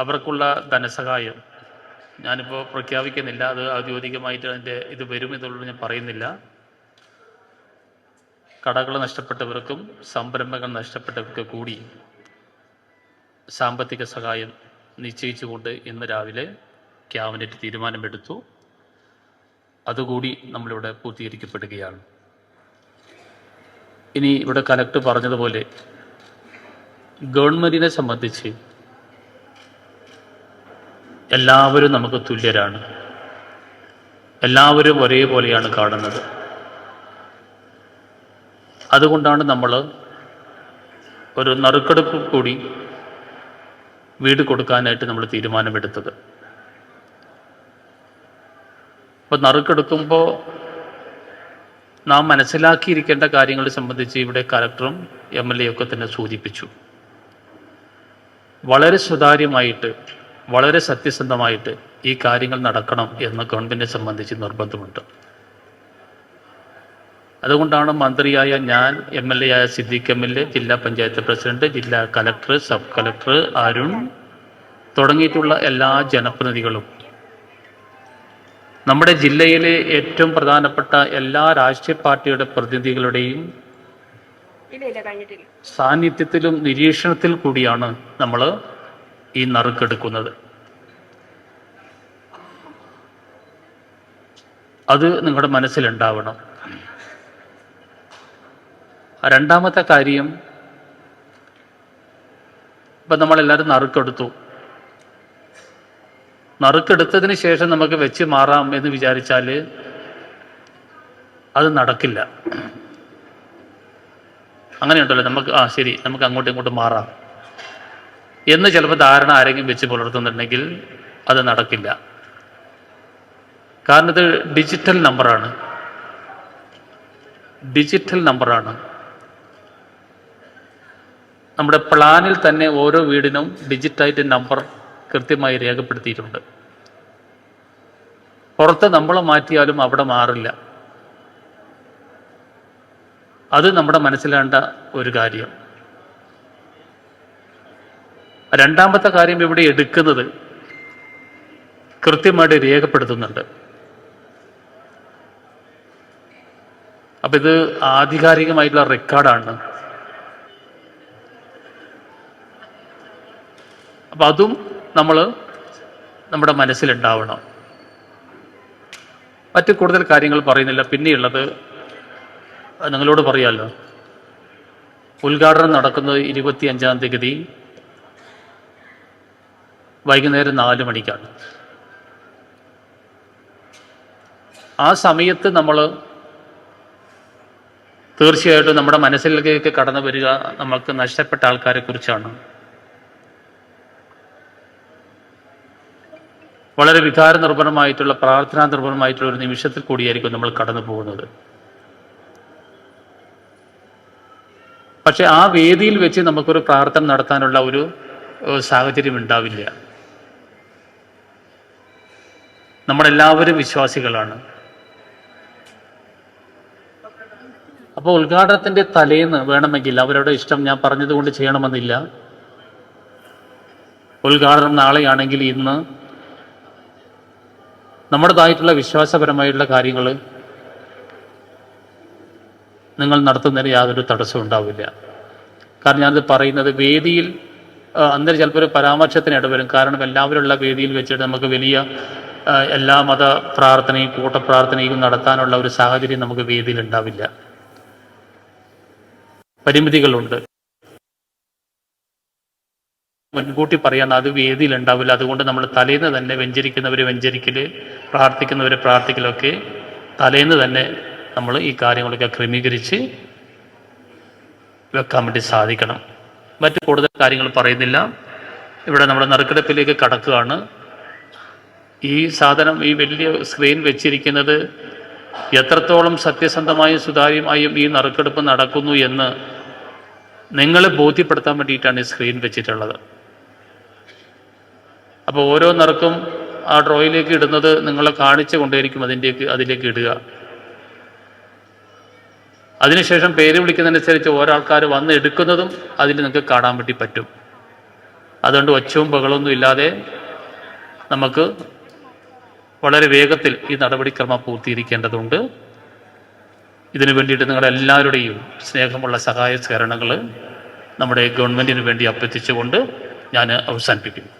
അവർക്കുള്ള ധനസഹായം ഞാനിപ്പോൾ പ്രഖ്യാപിക്കുന്നില്ല. അത് ഔദ്യോഗികമായിട്ട് അതിൻ്റെ ഇത് വരും എന്നുള്ളത് ഞാൻ പറയുന്നില്ല. കടകൾ നഷ്ടപ്പെട്ടവർക്കും സംരംഭങ്ങൾ നഷ്ടപ്പെട്ടവർക്ക് കൂടി സാമ്പത്തിക സഹായം നിശ്ചയിച്ചുകൊണ്ട് ഇന്ന് രാവിലെ ക്യാബിനറ്റ് തീരുമാനമെടുത്തു. അതുകൂടി നമ്മളിവിടെ പൂർത്തീകരിക്കപ്പെടുകയാണ്. ഇനി ഇവിടെ കലക്ടർ പറഞ്ഞതുപോലെ ഗവൺമെൻറ്റിനെ സംബന്ധിച്ച് എല്ലാവരും നമുക്ക് തുല്യരാണ്, എല്ലാവരും ഒരേപോലെയാണ് കാണുന്നത്. അതുകൊണ്ടാണ് നമ്മൾ ഒരു നറുക്കെടുപ്പ് കൂടി വീട് കൊടുക്കാനായിട്ട് നമ്മൾ തീരുമാനമെടുത്തത്. അപ്പോൾ നറുക്കെടുക്കുമ്പോൾ നാം മനസ്സിലാക്കിയിരിക്കേണ്ട കാര്യങ്ങളെ സംബന്ധിച്ച് ഇവിടെ കലക്ടറും MLA ഒക്കെ തന്നെ സൂചിപ്പിച്ചു. വളരെ സുതാര്യമായിട്ട്, വളരെ സത്യസന്ധമായിട്ട് ഈ കാര്യങ്ങൾ നടക്കണം എന്ന് ഗവൺമെൻറ്റിനെ സംബന്ധിച്ച് നിർബന്ധമുണ്ട്. അതുകൊണ്ടാണ് മന്ത്രിയായ ഞാൻ, MLA ആയ സിദ്ദീഖ് MLA, ജില്ലാ പഞ്ചായത്ത് പ്രസിഡന്റ്, ജില്ലാ കലക്ടർ, സബ് കലക്ടർ അരുൺ തുടങ്ങിയിട്ടുള്ള എല്ലാ ജനപ്രതിനിധികളും, നമ്മുടെ ജില്ലയിലെ ഏറ്റവും പ്രധാനപ്പെട്ട എല്ലാ രാഷ്ട്രീയ പാർട്ടിയുടെ പ്രതിനിധികളുടെയും സാന്നിധ്യത്തിലും നിരീക്ഷണത്തിൽ കൂടിയാണ് നമ്മൾ ഈ നറുക്കെടുക്കുന്നത്. അത് നിങ്ങളുടെ മനസ്സിലുണ്ടാവണം. രണ്ടാമത്തെ കാര്യം, ഇപ്പം നമ്മളെല്ലാവരും നറുക്കെടുത്തതിന് ശേഷം നമുക്ക് വെച്ച് മാറാം എന്ന് വിചാരിച്ചാൽ അത് നടക്കില്ല. അങ്ങനെയുണ്ടല്ലോ, നമുക്ക് ശരി, നമുക്ക് അങ്ങോട്ടും ഇങ്ങോട്ടും മാറാം എന്ന് ചിലപ്പോൾ ധാരണ ആരെങ്കിലും വെച്ച് പുലർത്തുന്നുണ്ടെങ്കിൽ അത് നടക്കില്ല. കാരണം ഇത് ഡിജിറ്റൽ നമ്പറാണ്. നമ്മുടെ പ്ലാനിൽ തന്നെ ഓരോ വീടിനും ഡിജിറ്റായിട്ട് നമ്പർ കൃത്യമായി രേഖപ്പെടുത്തിയിട്ടുണ്ട്. പുറത്ത് നമ്മൾ മാറ്റിയാലും അവിടെ മാറില്ല. അത് നമ്മുടെ മനസ്സിലാണ്ട ഒരു കാര്യം. രണ്ടാമത്തെ കാര്യം, ഇവിടെ എടുക്കുന്നത് കൃത്യമായിട്ട് രേഖപ്പെടുത്തുന്നുണ്ട്. അപ്പം ഇത് ആധികാരികമായിട്ടുള്ള റെക്കോർഡാണ്. അപ്പം അതും നമ്മൾ നമ്മുടെ മനസ്സിലുണ്ടാവണം. മറ്റു കൂടുതൽ കാര്യങ്ങൾ പറയുന്നില്ല. പിന്നെയുള്ളത് നിങ്ങളോട് പറയാമല്ലോ, ഉദ്ഘാടനം നടക്കുന്നത് 25-ാം തീയതി വൈകുന്നേരം 4 മണിക്കാണ്. ആ സമയത്ത് നമ്മൾ തീർച്ചയായിട്ടും നമ്മുടെ മനസ്സിലേക്ക് കടന്നു വരിക നമുക്ക് നഷ്ടപ്പെട്ട ആൾക്കാരെ കുറിച്ചാണ്. വളരെ വികാര നിർഭരമായിട്ടുള്ള, പ്രാർത്ഥനാ നിർഭരമായിട്ടുള്ള ഒരു നിമിഷത്തിൽ കൂടിയായിരിക്കും നമ്മൾ കടന്നു പോകുന്നത്. പക്ഷെ ആ വേദിയിൽ വെച്ച് നമുക്കൊരു പ്രാർത്ഥന നടത്താനുള്ള ഒരു സാഹചര്യം ഉണ്ടാവില്ല. നമ്മളെല്ലാവരും വിശ്വാസികളാണ്. അപ്പോൾ ഉദ്ഘാടനത്തിൻ്റെ തലേന്ന് വേണമെങ്കിൽ അവരുടെ ഇഷ്ടം ഞാൻ പറഞ്ഞതുകൊണ്ട് ചെയ്യണമെന്നില്ല. ഉദ്ഘാടനം നാളെയാണെങ്കിൽ ഇന്ന് നമ്മുടേതായിട്ടുള്ള വിശ്വാസപരമായിട്ടുള്ള കാര്യങ്ങൾ നിങ്ങൾ നടത്തുന്നതിന് യാതൊരു തടസ്സവും ഉണ്ടാവില്ല. കാരണം ഞാനത് പറയുന്നത് വേദിയിൽ അന്നേരം ചിലപ്പോൾ ഒരു പരാമർശത്തിന് ഇടവരും. കാരണം എല്ലാവരുള്ള വേദിയിൽ വെച്ചിട്ട് നമുക്ക് വലിയ എല്ലാ മത പ്രാർത്ഥനയും കൂട്ടപ്രാർത്ഥനയും നടത്താനുള്ള ഒരു സാഹചര്യം നമുക്ക് വേദിയിൽ ഉണ്ടാവില്ല. പരിമിതികളുണ്ട്. മുൻകൂട്ടി പറയാൻ അത് വേദിയിൽ ഉണ്ടാവില്ല. അതുകൊണ്ട് നമ്മൾ തലേന്ന് തന്നെ വെഞ്ചരിക്കുന്നവരെ വെഞ്ചരിക്കല്, പ്രാർത്ഥിക്കുന്നവരെ പ്രാർത്ഥിക്കലൊക്കെ തലേന്ന് തന്നെ നമ്മൾ ഈ കാര്യങ്ങളൊക്കെ ക്രമീകരിച്ച് വെക്കാൻ വേണ്ടി സാധിക്കണം. മറ്റു കൂടുതൽ കാര്യങ്ങൾ പറയുന്നില്ല. ഇവിടെ നമ്മുടെ നറുക്കെടുപ്പിലേക്ക് കടക്കുകയാണ്. ഈ സാധനം, ഈ വലിയ സ്ക്രീൻ വെച്ചിരിക്കുന്നത് എത്രത്തോളം സത്യസന്ധമായും സുതാര്യമായും ഈ നറുക്കെടുപ്പ് നടക്കുന്നു എന്ന് നിങ്ങളെ ബോധ്യപ്പെടുത്താൻ വേണ്ടിയിട്ടാണ് ഈ സ്ക്രീൻ വെച്ചിട്ടുള്ളത്. അപ്പോൾ ഓരോ നറുക്കും ആ ഡ്രോയിലേക്ക് ഇടുന്നത് നിങ്ങളെ കാണിച്ചു കൊണ്ടേയിരിക്കും അതിലേക്ക് ഇടുക. അതിനുശേഷം പേര് വിളിക്കുന്നതനുസരിച്ച് ഓരോ ആൾക്കാർ വന്ന് എടുക്കുന്നതും അതിൽ നിങ്ങൾക്ക് കാണാൻ വേണ്ടി പറ്റും. അതുകൊണ്ട് ഒച്ചവും ബഹളമൊന്നും ഇല്ലാതെ നമുക്ക് വളരെ വേഗത്തിൽ ഈ നടപടിക്രമം പൂർത്തീകരിക്കേണ്ടതുണ്ട്. ഇതിനു വേണ്ടിയിട്ട് നിങ്ങളെല്ലാവരുടെയും സ്നേഹമുള്ള സഹായ സഹകരണങ്ങൾ നമ്മുടെ ഗവൺമെൻറ്റിന് വേണ്ടി അഭ്യർത്ഥിച്ചുകൊണ്ട് ഞാൻ അവസാനിപ്പിക്കുന്നു.